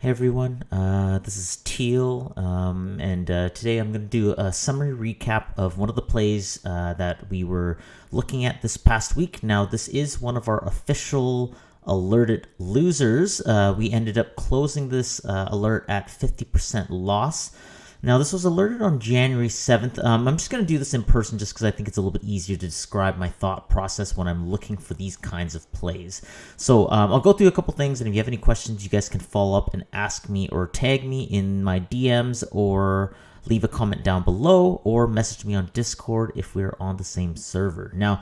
Hey everyone, this is Teal, and today I'm going to do a summary recap of one of the plays that we were looking at this past week. Now, this is one of our official alerted losers. We ended up closing this alert at 50% loss. Now, this was alerted on January 7th. I'm just going to do this in person just because I think it's a little bit easier to describe my thought process when I'm looking for these kinds of plays. So I'll go through a couple things, and if you have any questions, you guys can follow up and ask me or tag me in my DMs or leave a comment down below or message me on Discord if we're on the same server. Now,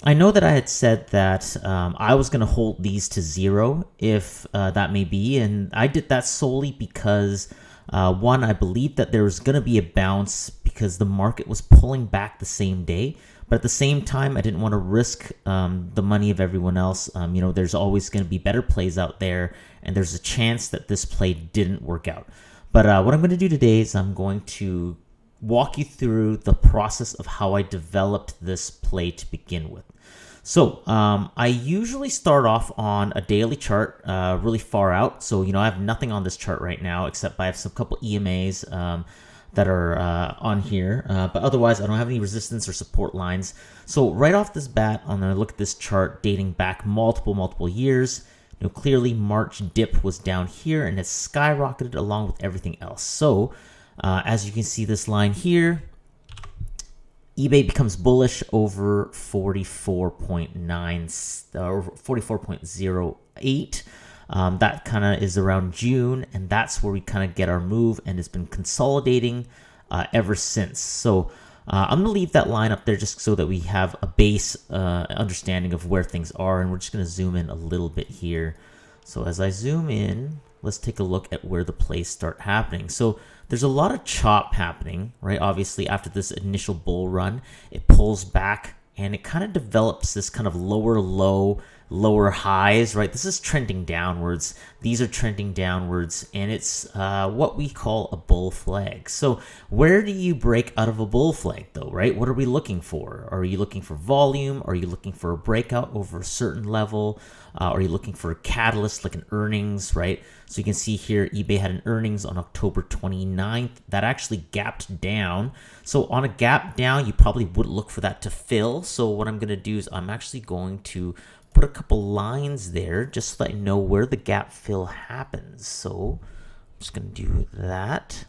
I know that I had said that I was going to hold these to zero if that may be, and I did that solely because one, I believed that there was going to be a bounce because the market was pulling back the same day. But at the same time, I didn't want to risk the money of everyone else. There's always going to be better plays out there, and there's a chance that this play didn't work out. But what I'm going to do today is I'm going to walk you through the process of how I developed this play to begin with. So I usually start off on a daily chart really far out. So, I have nothing on this chart right now except I have some couple EMAs that are on here. But otherwise, I don't have any resistance or support lines. So right off this bat, I'm going to look at this chart dating back multiple years. Clearly March dip was down here and it's skyrocketed along with everything else. So as you can see this line here, eBay becomes bullish over 44.9 or 44.08. That kind of is around June, and that's where we kind of get our move, and it's been consolidating ever since. So I'm going to leave that line up there just so that we have a base understanding of where things are, and we're just going to zoom in a little bit here. So as I zoom in, let's take a look at where the plays start happening. So there's a lot of chop happening, right? Obviously, after this initial bull run, it pulls back and it kind of develops this kind of lower low, lower highs, right? This is trending downwards. These are trending downwards, and it's what we call a bull flag. So where do you break out of a bull flag, though, right? What are we looking for? Are you looking for volume? Are you looking for a breakout over a certain level? Are you looking for a catalyst like an earnings, right? So you can see here, eBay had an earnings on October 29th that actually gapped down. So on a gap down, you probably would look for that to fill. So what I'm going to do is I'm actually going to put a couple lines there just so that I know where the gap fill happens. So I'm just going to do that,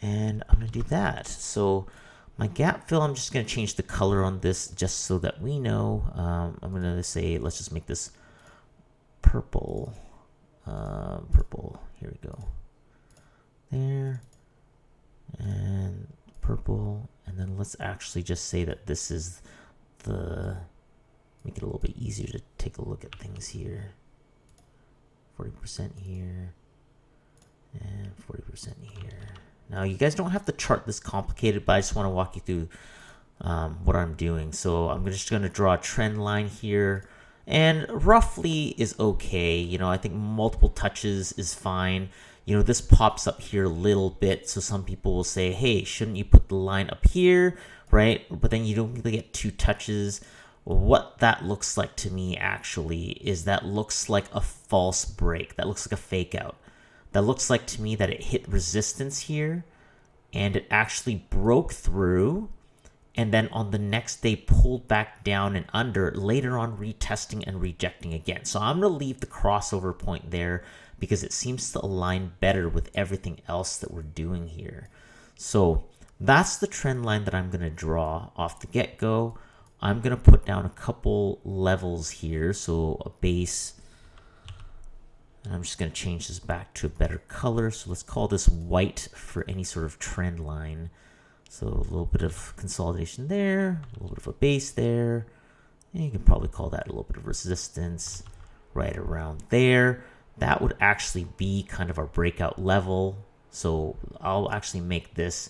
and I'm going to do that. So my gap fill, I'm just going to change the color on this just so that we know. I'm going to say, let's just make this purple. Purple, here we go. There, and purple, and then let's actually just say that this is make it a little bit easier to take a look at things here. 40% here, and 40% here. Now, you guys don't have to chart this complicated, but I just want to walk you through what I'm doing. So I'm just going to draw a trend line here, and roughly is okay. I think multiple touches is fine. This pops up here a little bit, so some people will say, hey, shouldn't you put the line up here, right? But then you don't really get two touches. What that looks like to me actually is that looks like a false break. That looks like a fake out. That looks like to me that it hit resistance here and it actually broke through, and then on the next day pulled back down and under, later on retesting and rejecting again. So I'm going to leave the crossover point there because it seems to align better with everything else that we're doing here. So that's the trend line that I'm going to draw off the get-go. I'm going to put down a couple levels here, so a base, and I'm just going to change this back to a better color. So let's call this white for any sort of trend line. So a little bit of consolidation there, a little bit of a base there, and you can probably call that a little bit of resistance right around there. That would actually be kind of our breakout level. So I'll actually make this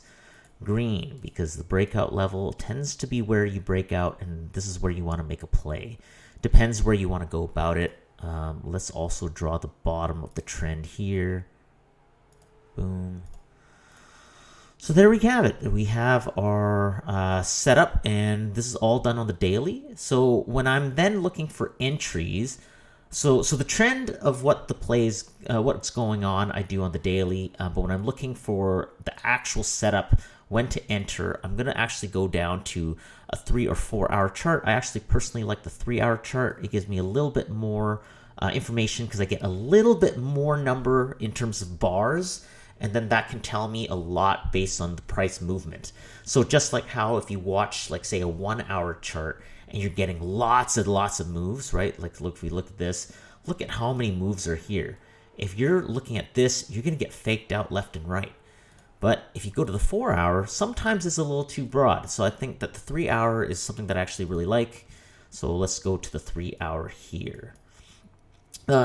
green because the breakout level tends to be where you break out, and this is where you want to make a play. Depends where you want to go about it. Let's also draw the bottom of the trend here. Boom. So there we have it. We have our setup, and this is all done on the daily. So when I'm then looking for entries, So the trend of what the plays, what's going on, I do on the daily. But when I'm looking for the actual setup, when to enter, I'm gonna actually go down to a 3 or 4 hour chart. I actually personally like the 3-hour chart. It gives me a little bit more information because I get a little bit more number in terms of bars, and then that can tell me a lot based on the price movement. So just like how if you watch, like say, a 1-hour chart and you're getting lots and lots of moves, right? Like look, if we look at this, look at how many moves are here. If you're looking at this, you're gonna get faked out left and right. But if you go to the 4-hour, sometimes it's a little too broad. So I think that the 3-hour is something that I actually really like. So let's go to the 3-hour here.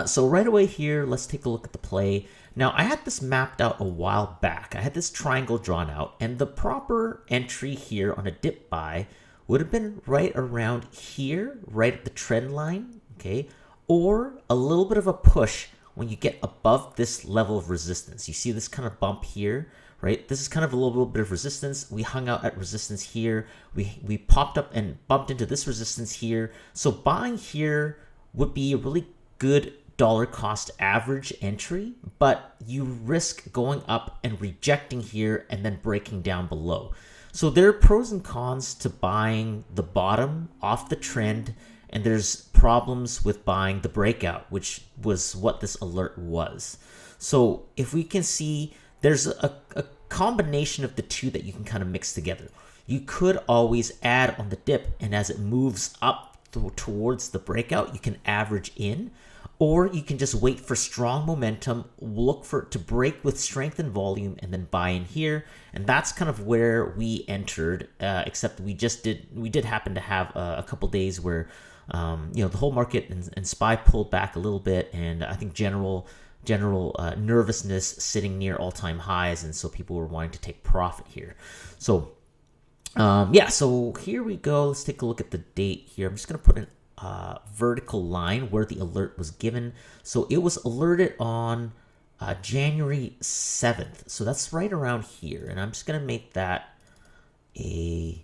So right away here, let's take a look at the play. Now, I had this mapped out a while back. I had this triangle drawn out, and the proper entry here on a dip buy would have been right around here, right at the trend line, okay? Or a little bit of a push when you get above this level of resistance. You see this kind of bump here, right? This is kind of a little bit of resistance. We hung out at resistance here. We popped up and bumped into this resistance here. So buying here would be a really good dollar cost average entry, but you risk going up and rejecting here and then breaking down below. So there are pros and cons to buying the bottom off the trend, and there's problems with buying the breakout, which was what this alert was. So if we can see, there's a combination of the two that you can kind of mix together. You could always add on the dip, and as it moves up towards the breakout, you can average in, or you can just wait for strong momentum, look for it to break with strength and volume, and then buy in here. And that's kind of where we entered, except we did happen to have a couple days where the whole market and SPY pulled back a little bit, and I think general nervousness sitting near all-time highs, and so people were wanting to take profit here. So so here we go. Let's take a look at the date here. I'm just going to put an vertical line where the alert was given. So it was alerted on January 7th. So that's right around here. And I'm just going to make that a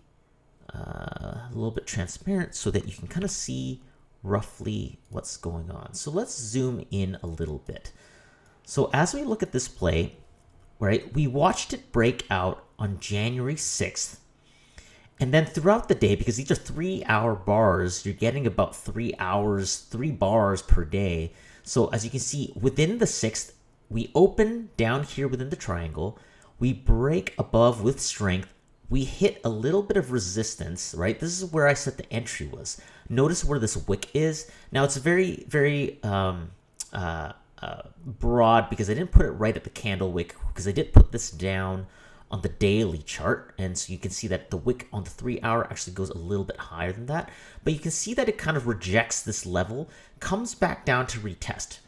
little bit transparent so that you can kind of see roughly what's going on. So let's zoom in a little bit. So as we look at this play, right, we watched it break out on January 6th. And then throughout the day, because these are 3-hour bars, you're getting about 3 bars per day. So as you can see, within the 6th, we open down here within the triangle. We break above with strength. We hit a little bit of resistance, right? This is where I said the entry was. Notice where this wick is. Now it's very, very broad because I didn't put it right at the candle wick, because I did put this down on the daily chart, and so you can see that the wick on the 3-hour actually goes a little bit higher than that, but you can see that it kind of rejects this level, comes back down to retest.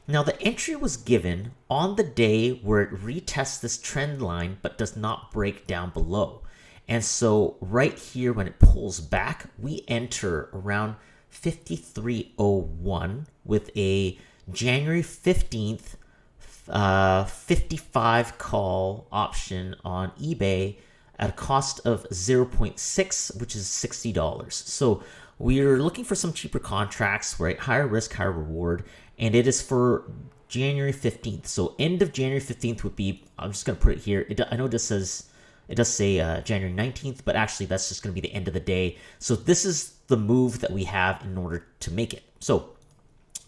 Now the entry was given on the day where it retests this trend line but does not break down below, and so right here when it pulls back, we enter around 53.01 with a January 15th 55 call option on eBay at a cost of 0.6, which is $60. So we're looking for some cheaper contracts, right? Higher risk, higher reward, and it is for January 15th. So end of January 15th would be, I'm just going to put it here. I know it does say January 19th, but actually that's just going to be the end of the day. So this is the move that we have in order to make it. So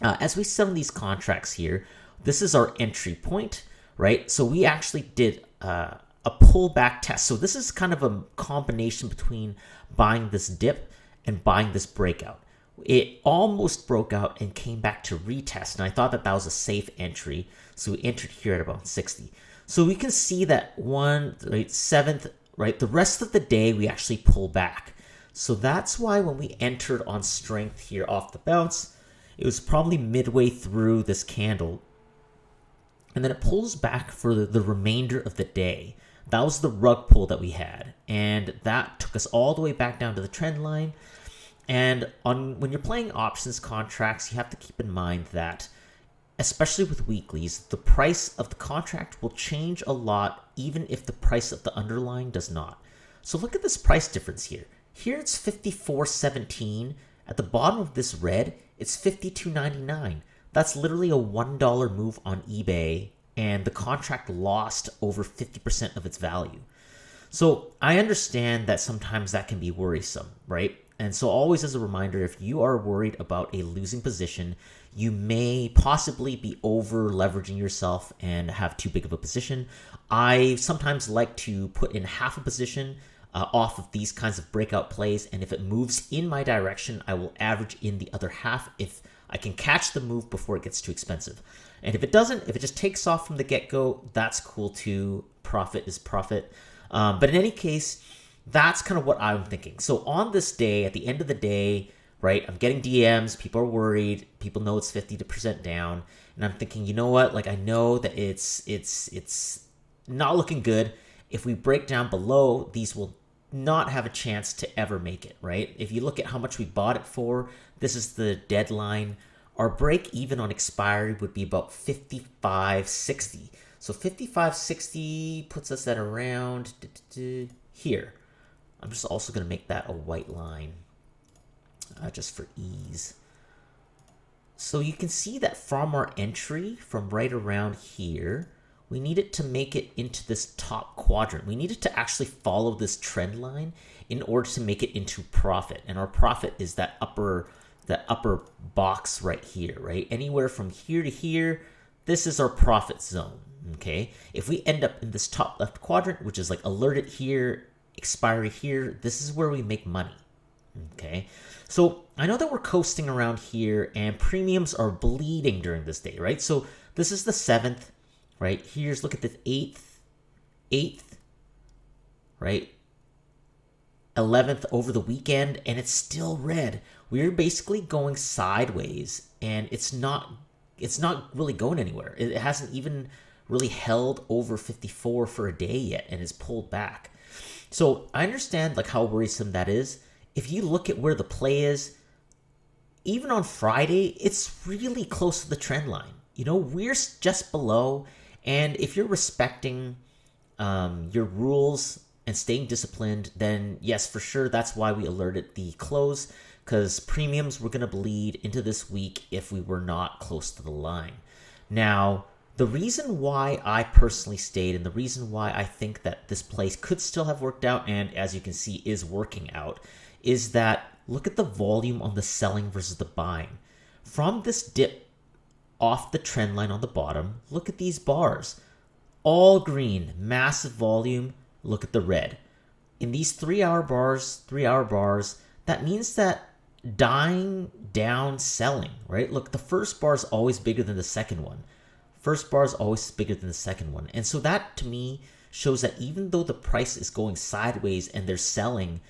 as we sum these contracts here, this is our entry point, right? So we actually did a pullback test. So this is kind of a combination between buying this dip and buying this breakout. It almost broke out and came back to retest, and I thought that was a safe entry. So we entered here at about 60. So we can see that 7th, right? The rest of the day we actually pull back. So that's why when we entered on strength here off the bounce, it was probably midway through this candle. And then it pulls back for the remainder of the day. That was the rug pull that we had. And that took us all the way back down to the trend line. And when you're playing options contracts, you have to keep in mind that, especially with weeklies, the price of the contract will change a lot, even if the price of the underlying does not. So look at this price difference here. Here it's 54.17, At the bottom of this red, it's $52.99. That's literally a $1 move on eBay, and the contract lost over 50% of its value. So I understand that sometimes that can be worrisome, right? And so always as a reminder, if you are worried about a losing position, you may possibly be over leveraging yourself and have too big of a position. I sometimes like to put in half a position off of these kinds of breakout plays, and if it moves in my direction, I will average in the other half if I can catch the move before it gets too expensive. And if it doesn't, if it just takes off from the get-go, that's cool too. Profit is profit. But in any case, that's kind of what I'm thinking. So on this day, at the end of the day, right, I'm getting DMs, people are worried, people know it's 50% down, and I'm thinking, you know what, like I know that it's not looking good. If we break down below, these will not have a chance to ever make it, right? If you look at how much we bought it for, this is the deadline. Our break even on expiry would be about 55.60. So 55.60 puts us at around here. I'm just also going to make that a white line just for ease. So you can see that from our entry from right around here, we need it to make it into this top quadrant. We need it to actually follow this trend line in order to make it into profit. And our profit is that upper box right here, right? Anywhere from here to here, this is our profit zone, okay? If we end up in this top left quadrant, which is like alerted here, expiry here, this is where we make money, okay? So I know that we're coasting around here and premiums are bleeding during this day, right? So this is the 7th, right? Here's, look at the 8th, right? 11th over the weekend, and it's still red. We're basically going sideways, and it's not really going anywhere. It hasn't even really held over 54 for a day yet, and it's pulled back. So I understand like how worrisome that is. If you look at where the play is, even on Friday, it's really close to the trend line. You know, we're just below, and if you're respecting your rules and staying disciplined, then yes, for sure, that's why we alerted the close, because premiums were going to bleed into this week if we were not close to the line. Now, the reason why I personally stayed and the reason why I think that this place could still have worked out, and as you can see is working out, is that look at the volume on the selling versus the buying. From this dip off the trend line on the bottom, look at these bars. All green, massive volume. Look at the red. In these 3-hour bars, that means that dying down selling, right? Look, the first bar is always bigger than the second one. First bar is always bigger than the second one. And so that to me shows that even though the price is going sideways and they're selling,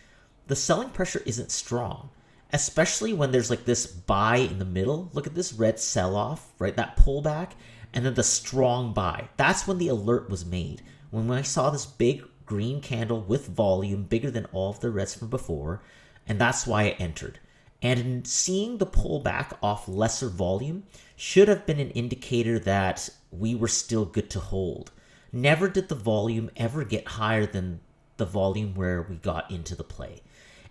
the selling pressure isn't strong, especially when there's like this buy in the middle. Look at this red sell off, right? That pullback, and then the strong buy. That's when the alert was made. When I saw this big green candle with volume bigger than all of the reds from before, and that's why I entered. And seeing the pullback off lesser volume should have been an indicator that we were still good to hold. Never did the volume ever get higher than the volume where we got into the play.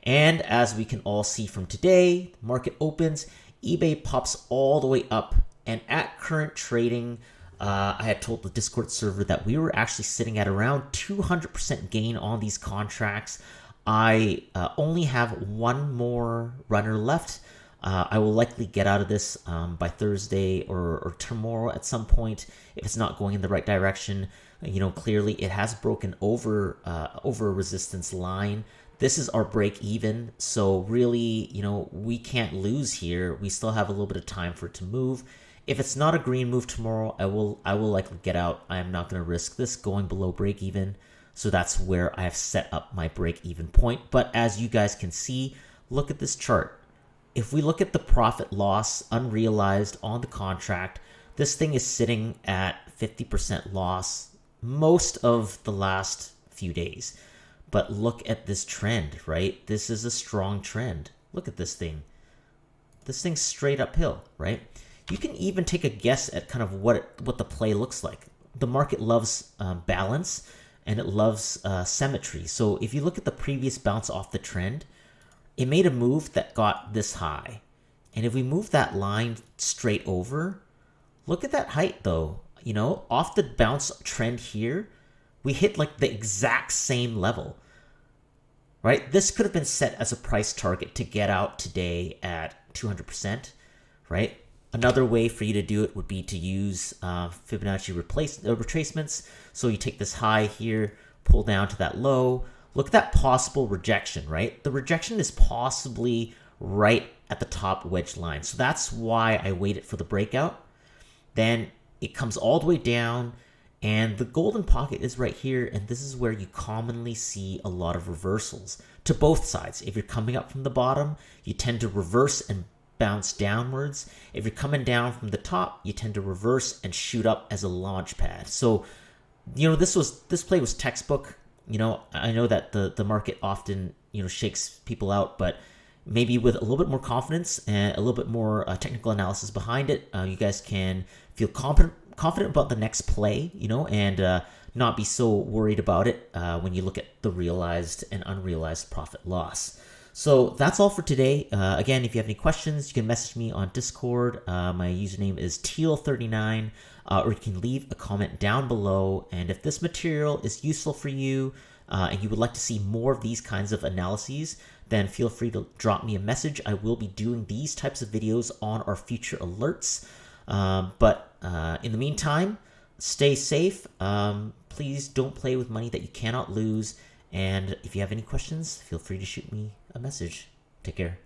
And as we can all see from today, market opens, eBay pops all the way up, and at current trading, I had told the Discord server that we were actually sitting at around 200% gain on these contracts. I only have one more runner left. I will likely get out of this by Thursday or tomorrow at some point if it's not going in the right direction. You know, clearly it has broken over a resistance line. This is our break even, so really, you know, we can't lose here. We still have a little bit of time for it to move. If it's not a green move tomorrow, I will likely get out. I am not going to risk this going below break even. So that's where I have set up my break even point. But as you guys can see, look at this chart. If we look at the profit loss unrealized on the contract, this thing is sitting at 50% loss most of the last few days. But look at this trend, right? This is a strong trend. Look at this thing. This thing's straight uphill, right? You can even take a guess at kind of what the play looks like. The market loves balance, and it loves symmetry. So if you look at the previous bounce off the trend, it made a move that got this high. And if we move that line straight over, look at that height though. You know, off the bounce trend here, we hit like the exact same level, right? This could have been set as a price target to get out today at 200%, right? Another way for you to do it would be to use Fibonacci retracements. So you take this high here, pull down to that low. Look at that possible rejection, right? The rejection is possibly right at the top wedge line. So that's why I waited for the breakout. Then it comes all the way down, and the golden pocket is right here, and this is where you commonly see a lot of reversals to both sides. If you're coming up from the bottom, you tend to reverse and bounce downwards. If you're coming down from the top, you tend to reverse and shoot up as a launch pad. So, you know, this play was textbook. You know, I know that the market often, you know, shakes people out, but maybe with a little bit more confidence and a little bit more technical analysis behind it, you guys can feel confident about the next play, you know, and not be so worried about it when you look at the realized and unrealized profit loss. So that's all for today. Again, if you have any questions, you can message me on Discord. My username is Teal39, or you can leave a comment down below. And if this material is useful for you and you would like to see more of these kinds of analyses, then feel free to drop me a message. I will be doing these types of videos on our future alerts. But in the meantime, stay safe. Please don't play with money that you cannot lose. And if you have any questions, feel free to shoot me a message. Take care.